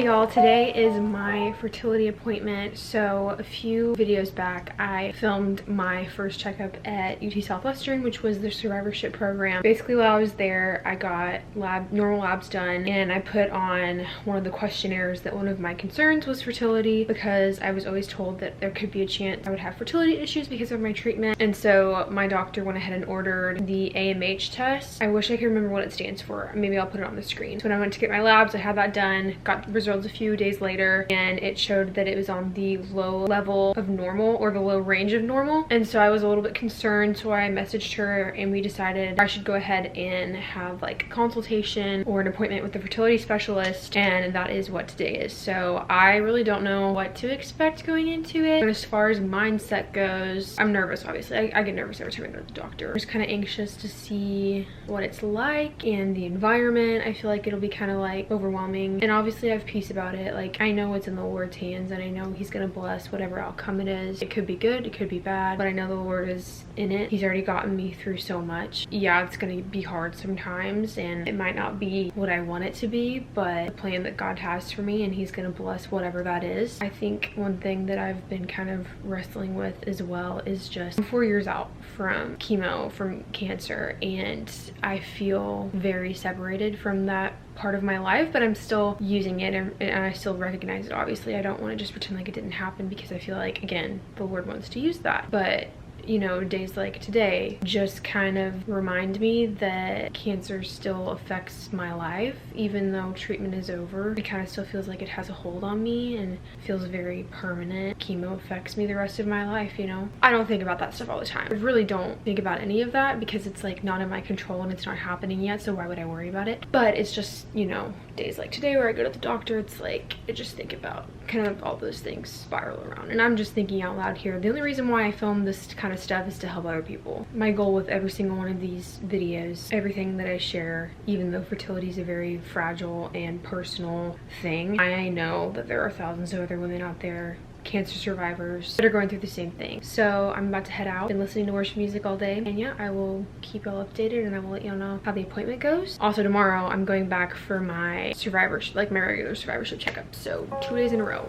Hey y'all, today is my fertility appointment. So a few videos back, I filmed my first checkup at UT Southwestern, which was the survivorship program. Basically while I was there, I got normal labs done, and I put on one of the questionnaires that one of my concerns was fertility, because I was always told that there could be a chance I would have fertility issues because of my treatment. And so my doctor went ahead and ordered the AMH test. I wish I could remember what it stands for. Maybe I'll put it on the screen. So when I went to get my labs, I had that done, got results a few days later, and it showed that it was on the low level of normal, or the low range of normal. And so I was a little bit concerned, so I messaged her and we decided I should go ahead and have like a consultation or an appointment with the fertility specialist, and that is what today is. So I really don't know what to expect going into it. And as far as mindset goes, I'm nervous, obviously. I get nervous every time I go to the doctor. I'm just kind of anxious to see what it's like and the environment. I feel like it'll be kind of like overwhelming, and obviously I have peace about it. Like, I know it's in the Lord's hands, and I know he's gonna bless whatever outcome it is. It could be good, it could be bad, but I know the Lord is in it. He's already gotten me through so much. Yeah, it's gonna be hard sometimes, and it might not be what I want it to be, but the plan that God has for me, and he's gonna bless whatever that is. I think one thing that I've been kind of wrestling with as well is just, I'm 4 years out from chemo, from cancer, and I feel very separated from that part of my life, but I'm still using it, and I still recognize it. Obviously, I don't want to just pretend like it didn't happen, because I feel like, again, the Lord wants to use that. But you know, days like today just kind of remind me that cancer still affects my life. Even though treatment is over, it kind of still feels like it has a hold on me and feels very permanent. Chemo affects me the rest of my life, you know? I don't think about that stuff all the time. I really don't think about any of that, because it's like not in my control and it's not happening yet, so why would I worry about it? But it's just, you know, days like today where I go to the doctor, it's like I just think about kind of all those things spiral around. And I'm just thinking out loud here. The only reason why I film this kind of stuff is to help other people. My goal with every single one of these videos, everything that I share, even though fertility is a very fragile and personal thing, I know that there are thousands of other women out there, cancer survivors, that are going through the same thing. So I'm about to head out. Been listening to worship music all day, and yeah, I will keep y'all updated, and I will let y'all know how the appointment goes. Also tomorrow I'm going back for my survivorship, like my regular survivorship checkup, so 2 days in a row.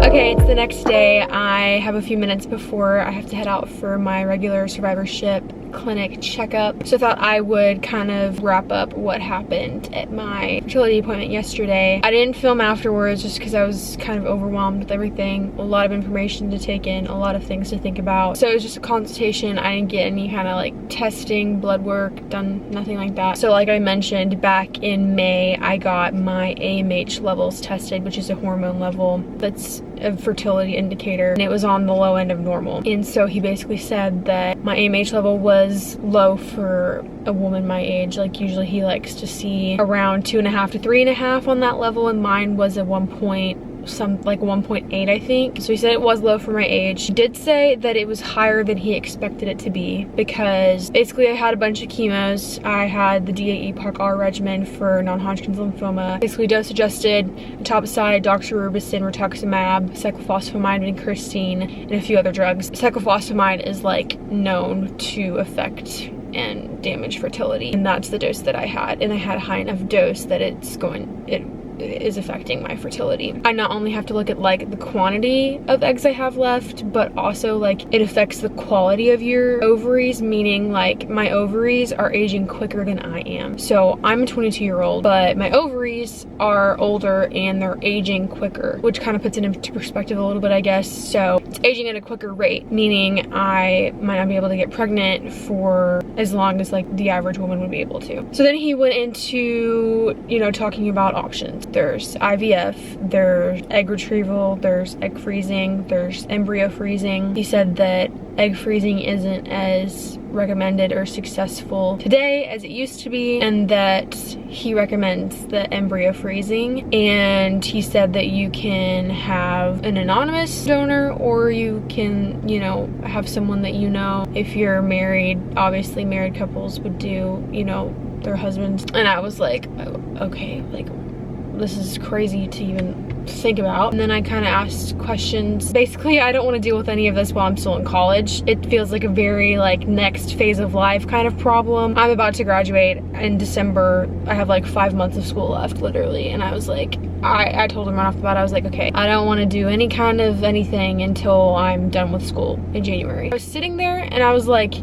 Okay, it's the next day. I have a few minutes before I have to head out for my regular survivorship clinic checkup. So I thought I would kind of wrap up what happened at my fertility appointment yesterday. I didn't film afterwards just because I was kind of overwhelmed with everything. A lot of information to take in, a lot of things to think about. So it was just a consultation. I didn't get any kind of like testing, blood work, done nothing like that. So like I mentioned, back in May, I got my AMH levels tested, which is a hormone level that's a fertility indicator, and it was on the low end of normal. And so he basically said that my AMH level was low for a woman my age. Like, usually he likes to see around 2.5 to 3.5 on that level, and mine was a 1.8, I think. So he said it was low for my age. He did say that it was higher than he expected it to be, because basically I had a bunch of chemos. I had the DAE PARC-R regimen for non-Hodgkin's lymphoma, basically dose adjusted, etoposide, doxorubicin, rituximab, cyclophosphamide, vincristine, and a few other drugs. Cyclophosphamide is like known to affect and damage fertility, and that's the dose that I had, and I had a high enough dose that it is affecting my fertility. I not only have to look at like the quantity of eggs I have left, but also like it affects the quality of your ovaries, meaning like my ovaries are aging quicker than I am. So I'm a 22-year-old, but my ovaries are older and they're aging quicker, which kind of puts it into perspective a little bit, I guess. So it's aging at a quicker rate, meaning I might not be able to get pregnant for as long as like the average woman would be able to. So then he went into, you know, talking about options. There's IVF, there's egg retrieval, there's egg freezing, there's embryo freezing. He said that egg freezing isn't as recommended or successful today as it used to be, and that he recommends the embryo freezing. And he said that you can have an anonymous donor, or you can, you know, have someone that you know. If you're married, obviously married couples would do, you know, their husbands. And I was like, oh, okay, like this is crazy to even think about. And then I kind of asked questions. Basically, I don't want to deal with any of this while I'm still in college. It feels like a very like next phase of life kind of problem. I'm about to graduate in December. I have like 5 months of school left, literally. And I was like, I told him right off the bat, I was like, okay, I don't want to do any kind of anything until I'm done with school in January. I was sitting there and I was like,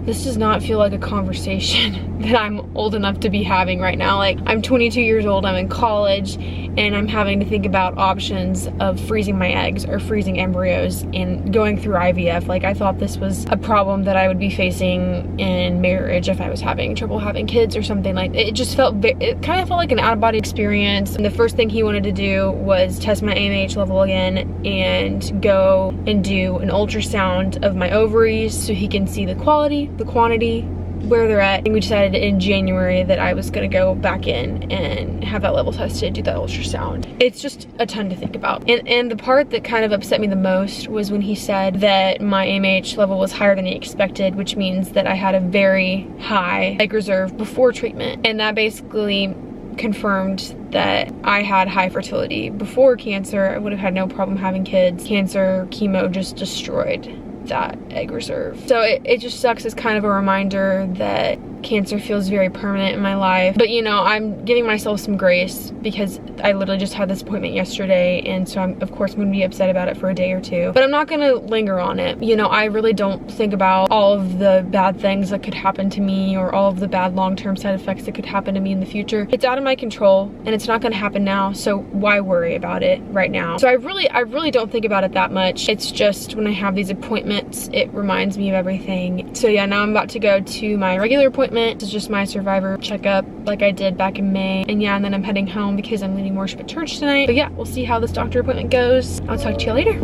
this does not feel like a conversation that I'm old enough to be having right now. Like, I'm 22 years old, I'm in college, and I'm having to think about options of freezing my eggs or freezing embryos and going through IVF. Like, I thought this was a problem that I would be facing in marriage if I was having trouble having kids or something. Like, it just felt, it kind of felt like an out-of-body experience. And the first thing he wanted to do was test my AMH level again and go and do an ultrasound of my ovaries so he can see the quality, the quantity, where they're at. And we decided in January that I was gonna go back in and have that level tested, do that ultrasound. It's just a ton to think about. And the part that kind of upset me the most was when he said that my AMH level was higher than he expected, which means that I had a very high egg reserve before treatment. And that basically confirmed that I had high fertility before cancer. I would have had no problem having kids. Cancer, chemo just destroyed that egg reserve. So it just sucks as kind of a reminder that cancer feels very permanent in my life. But you know, I'm giving myself some grace because I literally just had this appointment yesterday, and so I'm of course gonna be upset about it for a day or two, but I'm not gonna linger on it. You know, I really don't think about all of the bad things that could happen to me or all of the bad long-term side effects that could happen to me in the future. It's out of my control and it's not gonna happen now, so why worry about it right now? So I really don't think about it that much. It's just when I have these appointments, it reminds me of everything. So yeah, now I'm about to go to my regular appointment. This is just my survivor checkup like I did back in May. And yeah, and then I'm heading home because I'm leading worship at church tonight. But yeah, we'll see how this doctor appointment goes. I'll talk to you later.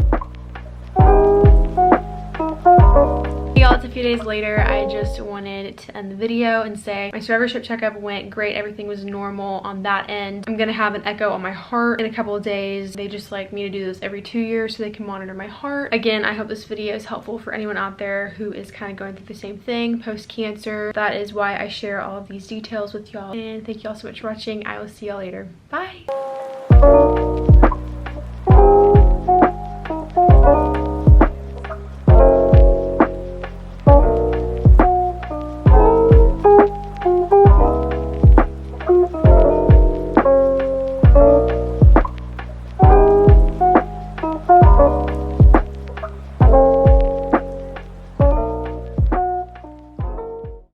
Hey y'all, it's a few days later. I just wanted to end the video and say my survivorship checkup went great. Everything was normal on that end. I'm gonna have an echo on my heart in a couple of days. They just like me to do this every 2 years so they can monitor my heart. Again, I hope this video is helpful for anyone out there who is kind of going through the same thing post-cancer. That is why I share all of these details with y'all. And thank y'all so much for watching. I will see y'all later. Bye.